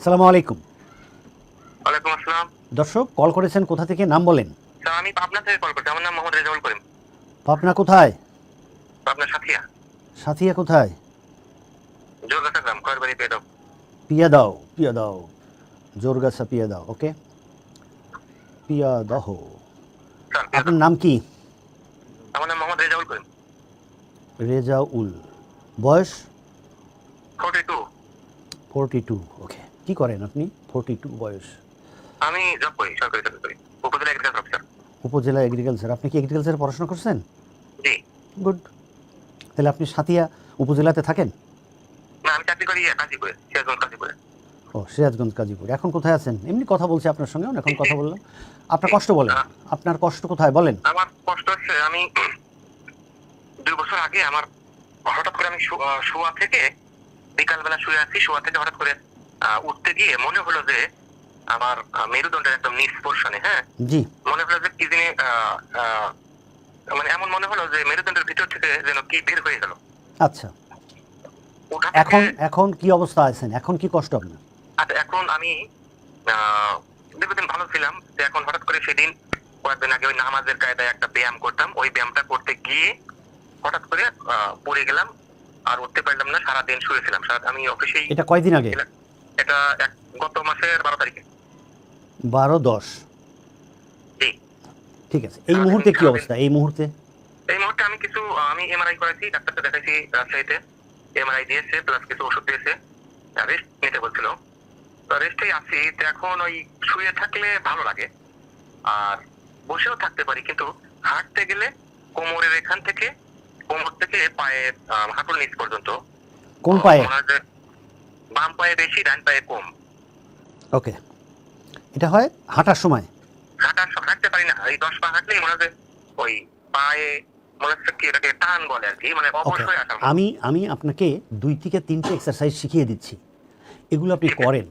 আসসালামু আলাইকুম। ওয়ালাইকুম আসসালাম। দর্শক কল করেছেন কোথা থেকে, নাম বলেন। স্যার আমি পাবনা থেকে কল করছি। আমার নাম মোহাম্মদ রেজাউল করিম। পাবনা কোথায়? পাবনা সাথিয়া, সাথিয়া কোথায়? জোরগাছা গ্রাম, খয়েরবাড়ি পেয়ে দাও। পিয়াদাও জোরগাছা পিয়াদাও। ওকে, পিয়াদাহ। স্যার পেয়ে আপনার দাও। নাম কি? আমার নাম মোহাম্মদ রেজাউল করিম। রেজাউল। বয়স? 42। 42। ওকে, কি করেন আপনি? 42 বয়স। আমি জব করি, সরকারি চাকরি করি, উপজেলা এগ্রিকালচার অফিসার। উপজেলা এগ্রিকালচার। আপনি কি এগ্রিকালচারে পড়াশোনা করছেন? জি। গুড। তাহলে আপনি সাথিয়া উপজেলাতে থাকেন? না, আমি চাকরি করি কাজীপুরে, সিরাজগঞ্জ কাজীপুরে। ও, সিরাজগঞ্জ কাজীপুর। এখন কোথায় আছেন? এমনি কথা বলছি আপনার সঙ্গে, অনেকক্ষণ কথা বললাম। আপনার কষ্ট বলেন, আপনার কষ্ট কোথায় বলেন। আমার কষ্ট হচ্ছে, আমি 2 বছর আগে আমার হঠাৎ করে আমি শোয়া থেকে, বিকালবেলা শুয়ে আছি, শোয়া থেকে হঠাৎ করে উঠতে গিয়ে মনে হলো যে আমার মেরুদণ্ডের একদম নিচ পোর্শনে, হ্যাঁ, জি। মনে হলো যে কি জিনিস, মানে এমন মনে হলো যে মেরুদণ্ডের ভিতর থেকে যেন কি বের হয়ে গেল। আচ্ছা, ওঠা এখন থেকে এখন কি অবস্থা আছেন? এখন কি কষ্ট আপনার? আচ্ছা, এখন আমি দীর্ঘদিন ভালো ছিলাম, যে এখন হঠাৎ করে সেদিন কয়েকদিন আগে ওই নামাজের কায়দায় একটা ব্যায়াম করতাম, ওই ব্যায়ামটা করতে গিয়ে হঠাৎ করে পড়ে গেলাম, আর উঠতে পারলাম না। সারাদিন শুয়েছিলাম, আমি অফিসেই। এটা কয়দিন আগে? এটা গত মাসের 12 তারিখে। 12-10। জি। ঠিক আছে। এই মুহূর্তে কি অবস্থা? এই মুহূর্তে আমি কিছু আমি এমআরআই করেছি, ডাক্তারকে দেখাইছি রাজশাহীতে, এমআরআই দিয়েছে, প্লাস কিছু ওষুধ দিয়েছে, রেস্ট নিতে বলছিল। তো রেস্টেই আছি। তো এখন ওই শুয়ে থাকলে ভালো লাগে, আর বসেও থাকতে পারি, কিন্তু হাঁটতে গেলে কোমরের এখান থেকে, কোমর থেকে পায়ে, হাঁটুর নিচ পর্যন্ত। কোন পায়ে? বাম পায়ে বেশি, ডান পায়ে কম। ওকে, এটা হয় হাঁটার সময়? হাঁটতে পারি না। এই 10 পা হাঁটলেই মনে হয় ওই পায়ে মনে হচ্ছে কি এটাকে টান বলে আর কি, মানে অবশ হয়ে আসা। আমি আপনাকে 2 থেকে 3টে এক্সারসাইজ শিখিয়ে দিচ্ছি, এগুলো আপনি করেন।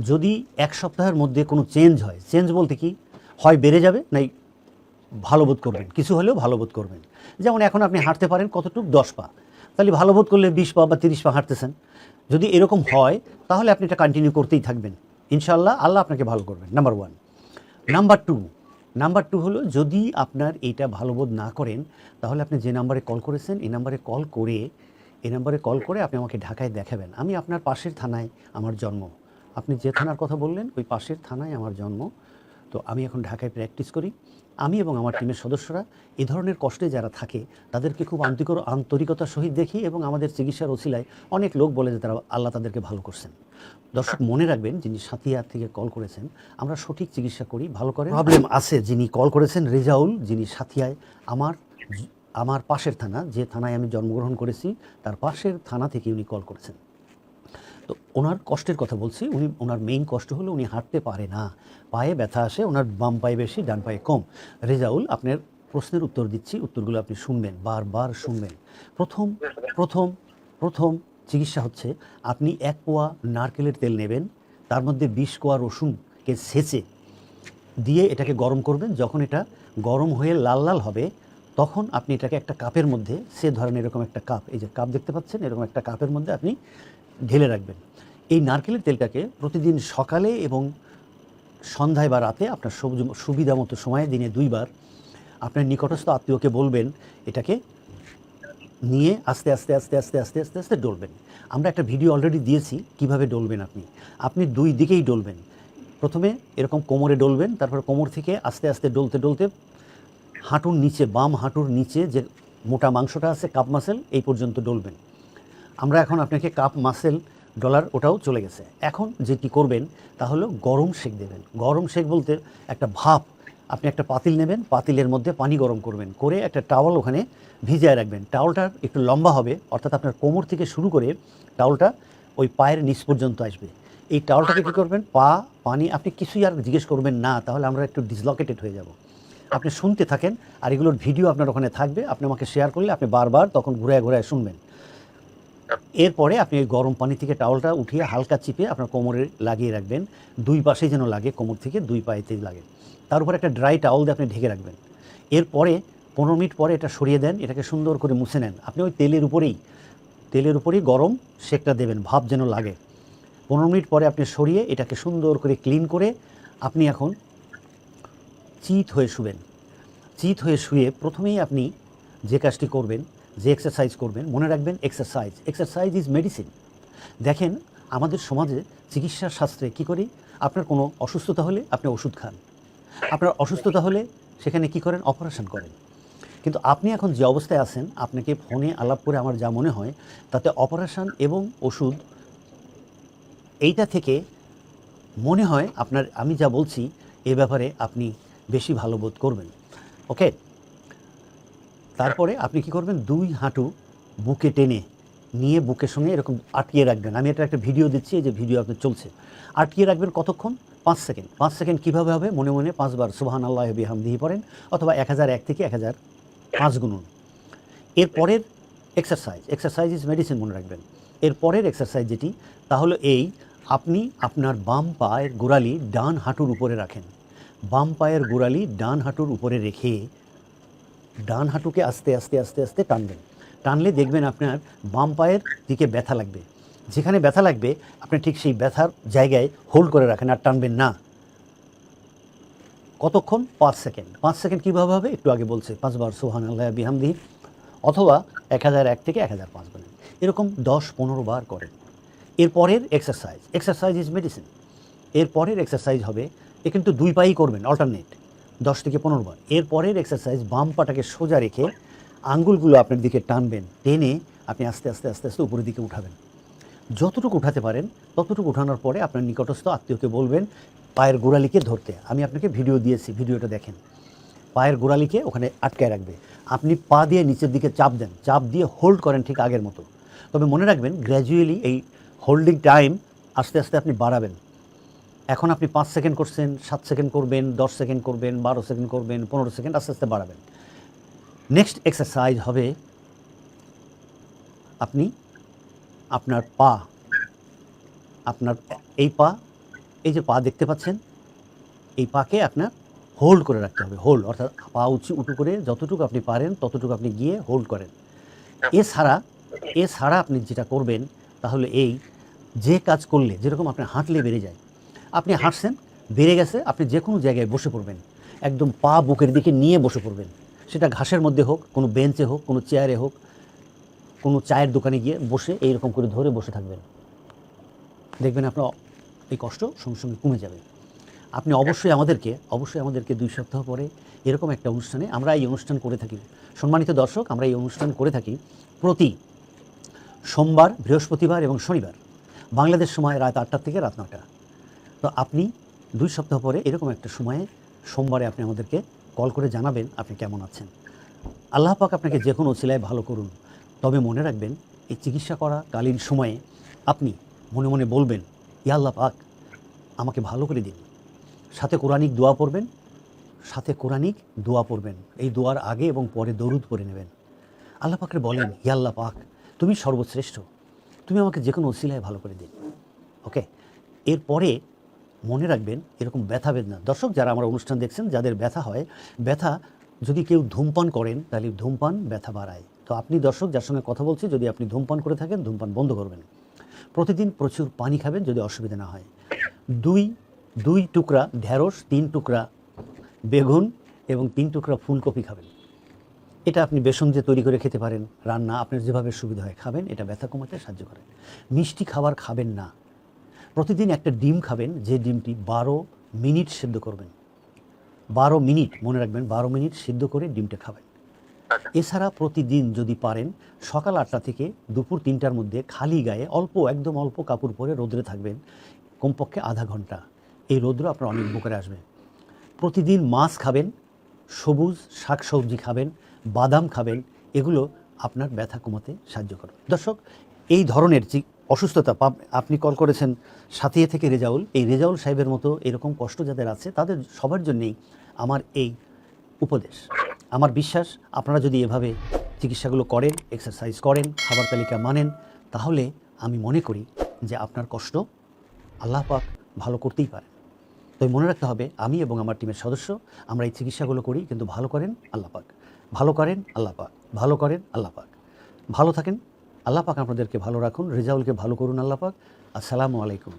যদি 1 সপ্তাহের মধ্যে কোনো চেঞ্জ হয়, চেঞ্জ বলতে কি হয় বেড়ে যাবে, নাই ভালো বোধ করবেন, কিছু হলেও ভালো বোধ করবেন। যেমন এখন আপনি হাঁটতে পারেন কতটুকু? 10 পা। তাহলে ভালো বোধ করলে 20 পা বা 30 পা হাঁটতেছেন। যদি এরকম হয় তাহলে আপনি এটা কন্টিনিউ করতেই থাকবেন, ইনশাআল্লাহ আল্লাহ আপনাকে ভালো করবেন। নাম্বার 1। নাম্বার টু হলো, যদি আপনার এইটা ভালো বোধ না করেন তাহলে আপনি যে নাম্বারে কল করেছেন এই নাম্বারে কল করে আপনি আমাকে ঢাকায় দেখাবেন। আমি আপনার পাশের থানায় আমার জন্ম। আপনি যে থানার কথা বললেন ওই পাশের থানায় আমার জন্ম। তো আমি এখন ঢাকায় প্র্যাকটিস করি। আমি এবং আমার টিমের সদস্যরা এ ধরনের কষ্টে যারা থাকে তাদেরকে খুব আন্তরিকতার সহিত দেখি, এবং আমাদের চিকিৎসার ওসিলায় অনেক লোক বলে যে তারা আল্লাহ তাদেরকে ভালো করছেন। দর্শক মনে রাখবেন, যিনি সাথিয়া থেকে কল করেছেন, আমরা সঠিক চিকিৎসা করি, ভালো করে। প্রবলেম আছে যিনি কল করেছেন রেজাউল, যিনি সাথিয়ায় আমার পাশের থানা, যে থানায় আমি জন্মগ্রহণ করেছি তার পাশের থানা থেকে উনি কল করেছেন। তো ওনার কষ্টের কথা বলছি। ওনার মেইন কষ্ট হলো উনি হাঁটতে পারে না, পায়ে ব্যথা আসে, ওনার বাম পায়ে বেশি, ডান পায়ে কম। রেজাউল, আপনার প্রশ্নের উত্তর দিচ্ছি, উত্তরগুলো আপনি শুনবেন, বারবার শুনবেন। প্রথম চিকিৎসা হচ্ছে, আপনি 1 পোয়া নারকেলের তেল নেবেন, তার মধ্যে 20 কোয়া রসুনকে ছেঁচে দিয়ে এটাকে গরম করবেন। যখন এটা গরম হয়ে লাল লাল হবে তখন আপনি এটাকে একটা কাপের মধ্যে, সে ধরেন এরকম একটা কাপ, এই যে কাপ দেখতে পাচ্ছেন, এরকম একটা কাপের মধ্যে আপনি ঢেলে রাখবেন। এই নারকেলের তেলটাকে প্রতিদিন সকালে এবং সন্ধ্যায় বা রাতে আপনার সুবিধা মতো সময়ে দিনে 2 বার আপনার নিকটস্থ আত্মীয়কে বলবেন, এটাকে নিয়ে আস্তে আস্তে আস্তে আস্তে আস্তে আস্তে আস্তে ডলবেন। আমরা একটা ভিডিও অলরেডি দিয়েছি কিভাবে ডলবেন। আপনি 2 দিকেই ডলবেন। প্রথমে এরকম কোমরে ডলবেন, তারপর কোমর থেকে আস্তে আস্তে ডলতে ডলতে হাঁটুর নিচে, বাম হাঁটুর নিচে যে মোটা মাংসটা আছে, কাপ মাসেল, এই পর্যন্ত ডলবেন। আমরা এখন আপনাকে কাপ মাসেল ডলার ওটাও চলে গেছে। এখন যেটি করবেন তা হলো গরম সেক দেবেন। গরম সেক বলতে একটা ভাপ, আপনি একটা পাতিল নেবেন, পাতিলের মধ্যে পানি গরম করবেন, করে একটা টাওয়াল ওখানে ভিজিয়ে রাখবেন। টাওয়ালটা একটু লম্বা হবে, অর্থাৎ আপনার কোমর থেকে শুরু করে টাওয়ালটা ওই পায়ের নিচ পর্যন্ত আসবে। এই টাওয়ালটাকে কী করবেন, পানি, আপনি কিছুই আর জিজ্ঞেস করবেন না, তাহলে আমরা একটু ডিসলোকেটেড হয়ে যাব। আপনি শুনতে থাকেন, আর এগুলোর ভিডিও আপনার ওখানে থাকবে, আপনি আমাকে শেয়ার করলে আপনি বারবার তখন ঘুরে শুনবেন। এরপরে আপনি ওই গরম পানি থেকে টাওয়ালটা উঠিয়ে হালকা চিপে আপনার কোমরে লাগিয়ে রাখবেন, 2 পাশেই যেন লাগে, কোমর থেকে 2 পায়েতেই লাগে। তার উপর একটা ড্রাই টাওয়াল দিয়ে আপনি ঢেকে রাখবেন। এরপরে 15 মিনিট পরে এটা সরিয়ে দেন, এটাকে সুন্দর করে মুছে নেন। আপনি ওই তেলের উপরেই গরম সেকটা দেবেন, ভাপ যেন লাগে। 15 মিনিট পরে আপনি সরিয়ে এটাকে সুন্দর করে ক্লিন করে আপনি এখন চিত হয়ে শুবেন। চিত হয়ে শুয়ে প্রথমেই আপনি যে কাজটি করবেন, যে এক্সারসাইজ করবেন, মনে রাখবেন এক্সারসাইজ ইজ মেডিসিন। দেখেন আমাদের সমাজে চিকিৎসা শাস্ত্রে কী করি, আপনার কোনো অসুস্থতা হলে আপনি ওষুধ খান, আপনার অসুস্থতা হলে সেখানে কি করেন, অপারেশন করেন। কিন্তু আপনি এখন যে অবস্থায় আছেন, আপনাকে ফোনে আলাপ করে আমার যা মনে হয় তাতে অপারেশন এবং ওষুধ এইটা থেকে মনে হয় আপনার, আমি যা বলছি এ ব্যাপারে আপনি বেশি ভালো বোধ করবেন। ওকে, তারপরে আপনি কি করবেন, 2 হাঁটু বুকে টেনে নিয়ে বুকের সঙ্গে এরকম আটকিয়ে রাখবেন। আমি এটা একটা ভিডিও দিচ্ছি, এই যে ভিডিও আপনার চলছে, আটকিয়ে রাখবেন কতক্ষণ, 5 সেকেন্ড। 5 সেকেন্ড কীভাবে হবে, মনে মনে 5 বার সুবহানাল্লাহি ওয়া বিহামদিহি পড়েন, অথবা 1001 থেকে 1005 গুনুন। এরপরের এক্সারসাইজ ইজ মেডিসিন, মনে রাখবেন। এরপরের এক্সারসাইজ যেটি, তাহলে এই, আপনি আপনার বাম পায়ের গোড়ালি ডান হাঁটুর উপরে রাখেন। বাম পায়ের গোড়ালি ডান হাঁটুর উপরে রেখে ডান হাঁটুকে আস্তে আস্তে আস্তে আস্তে টানবেন। টানলে দেখবেন আপনার বাম পায়ের দিকে ব্যথা লাগবে। যেখানে ব্যথা লাগবে আপনি ঠিক সেই ব্যথার জায়গায় হোল্ড করে রাখেন, আর টানবেন না। কতক্ষণ, 5 সেকেন্ড। 5 সেকেন্ড কীভাবে হবে, একটু আগে বলছে, 5 বার সুবহানাল্লাহি ওয়া বিহামদিহি, অথবা 1001 থেকে 1005 বলেন, এরকম 10-15 বার করেন। এরপরের এক্সারসাইজ ইজ মেডিসিন। এরপরের এক্সারসাইজ হবে, এ কিন্তু 2 পায়েই করবেন, অল্টারনেট, 10 থেকে 15 বার। এরপরের এক্সারসাইজ, বাম পাটাকে সোজা রেখে আঙ্গুলগুলো আপনার দিকে টানবেন, টেনে আপনি আস্তে আস্তে আস্তে আস্তে উপরের দিকে উঠাবেন। যতটুকু উঠাতে পারেন ততটুকু উঠানোর পরে আপনার নিকটস্থ আত্মীয়কে বলবেন পায়ের গোড়ালিকে ধরতে। আমি আপনাকে ভিডিও দিয়েছি, ভিডিওটা দেখেন। পায়ের গোড়ালিকে ওখানে আটকায় রাখবে, আপনি পা দিয়ে নিচের দিকে চাপ দেন, চাপ দিয়ে হোল্ড করেন ঠিক আগের মতো। তবে মনে রাখবেন গ্র্যাজুয়ালি এই হোল্ডিং টাইম আস্তে আস্তে আপনি বাড়াবেন। এখন আপনি 5 সেকেন্ড করছেন, 7 সেকেন্ড করবেন, 10 সেকেন্ড করবেন, 12 সেকেন্ড করবেন, 15 সেকেন্ড, আস্তে আস্তে বাড়াবেন। নেক্সট এক্সারসাইজ হবে, আপনি আপনার পা, আপনার এই যে পা দেখতে পাচ্ছেন, এই পাকে আপনার হোল্ড করে রাখতে হবে। অর্থাৎ পা উঁচু করে যতটুকু আপনি পারেন ততটুকু আপনি গিয়ে হোল্ড করেন। এছাড়া আপনি যেটা করবেন, তাহলে এই যে কাজ করলে, যেরকম আপনি হাঁটলে বেড়ে যায়, আপনি হাঁটছেন, বেড়ে গেছে, আপনি যে কোনো জায়গায় বসে পড়বেন, একদম পা বুকের দিকে নিয়ে বসে পড়বেন। সেটা ঘাসের মধ্যে হোক, কোনো বেঞ্চে হোক, কোনো চেয়ারে হোক, কোনো চায়ের দোকানে গিয়ে বসে এইরকম করে ধরে বসে থাকবেন। দেখবেন আপনার এই কষ্ট সঙ্গে সঙ্গে কমে যাবে। আপনি অবশ্যই আমাদেরকে 2 সপ্তাহ পরে এরকম একটা অনুষ্ঠানে, আমরা এই অনুষ্ঠান করে থাকি, সম্মানিত দর্শক, আমরা এই অনুষ্ঠান করে থাকি প্রতি সোমবার, বৃহস্পতিবার এবং শনিবার, বাংলাদেশ সময় রাত 8টা থেকে রাত 9টা। তো আপনি 2 সপ্তাহ পরে এরকম একটা সময়ে সোমবারে আপনি আমাদেরকে কল করে জানাবেন আপনি কেমন আছেন। আল্লাহ পাক আপনাকে যে কোনো ওসিলায় ভালো করুন। তবে মনে রাখবেন, এই চিকিৎসা করা কালীন সময়ে আপনি মনে মনে বলবেন, ইয়া আল্লাহ পাক আমাকে ভালো করে দিন। সাথে কোরআনিক দোয়া পড়বেন। এই দোয়ার আগে এবং পরে দরুদ পড়ে নেবেন। আল্লাহ পাকরে বলেন, ইয়া আল্লাহ পাক তুমি সর্বশ্রেষ্ঠ, তুমি আমাকে যে কোনো ওসিলায় ভালো করে দিন। ওকে, এরপরে মনে রাখবেন, এরকম ব্যথা বেদনা, দর্শক যারা আমার অনুষ্ঠান দেখছেন, যাদের ব্যথা হয়, ব্যথা যদি কেউ ধূমপান করেন তাহলে ধূমপান ব্যথা বাড়ায়। তো আপনি দর্শক যার সঙ্গে কথা বলছি, যদি আপনি ধূমপান করে থাকেন, ধূমপান বন্ধ করবেন। প্রতিদিন প্রচুর পানি খাবেন যদি অসুবিধা না হয়। 2 টুকরা ঢেঁড়স, 3 টুকরা বেগুন এবং 3 টুকরা ফুলকপি খাবেন। এটা আপনি বেসন দিয়ে তৈরি করে খেতে পারেন, রান্না আপনার যেভাবে সুবিধা হয় খাবেন, এটা ব্যথা কমাতে সাহায্য করে। মিষ্টি খাবার খাবেন না। প্রতিদিন একটা ডিম খাবেন, যে ডিমটি 12 মিনিট সিদ্ধ করবেন। 12 মিনিট, মনে রাখবেন, 12 মিনিট সিদ্ধ করে ডিমটা খাবেন। এছাড়া প্রতিদিন যদি পারেন, সকাল 8টা থেকে দুপুর 3টার মধ্যে খালি গায়ে একদম অল্প কাপড় পরে রোদ্রে থাকবেন কমপক্ষে আধা ঘন্টা। এই রৌদ্র আপনার অনেক উপকারে আসবে। প্রতিদিন মাছ খাবেন, সবুজ শাকসবজি খাবেন, বাদাম খাবেন, এগুলো আপনার ব্যথা কমাতে সাহায্য করবে। দর্শক, এই ধরনের অসুস্থতা আপনি কল করেছেন সাথিয়া থেকে রেজাউল, এই রেজাউল সাহেবের মতো এরকম কষ্ট যাদের আছে, তাদের সবার জন্যেই আমার এই উপদেশ। আমার বিশ্বাস, আপনারা যদি এভাবে চিকিৎসাগুলো করেন, এক্সারসাইজ করেন, খাবার তালিকা মানেন, তাহলে আমি মনে করি যে আপনার কষ্ট আল্লাহ পাক ভালো করতেই পারে। তো মনে রাখতে হবে, আমি এবং আমার টিমের সদস্য আমরা এই চিকিৎসাগুলো করি, কিন্তু ভালো করেন আল্লাহ পাক, ভালো করেন আল্লাহ পাক, ভালো করেন আল্লাহ পাক। ভালো থাকেন, আল্লাহ পাক আপনাদেরকে ভালো রাখুন, রেজাউলকে ভালো করুন আল্লাহ পাক। আসসালামু আলাইকুম।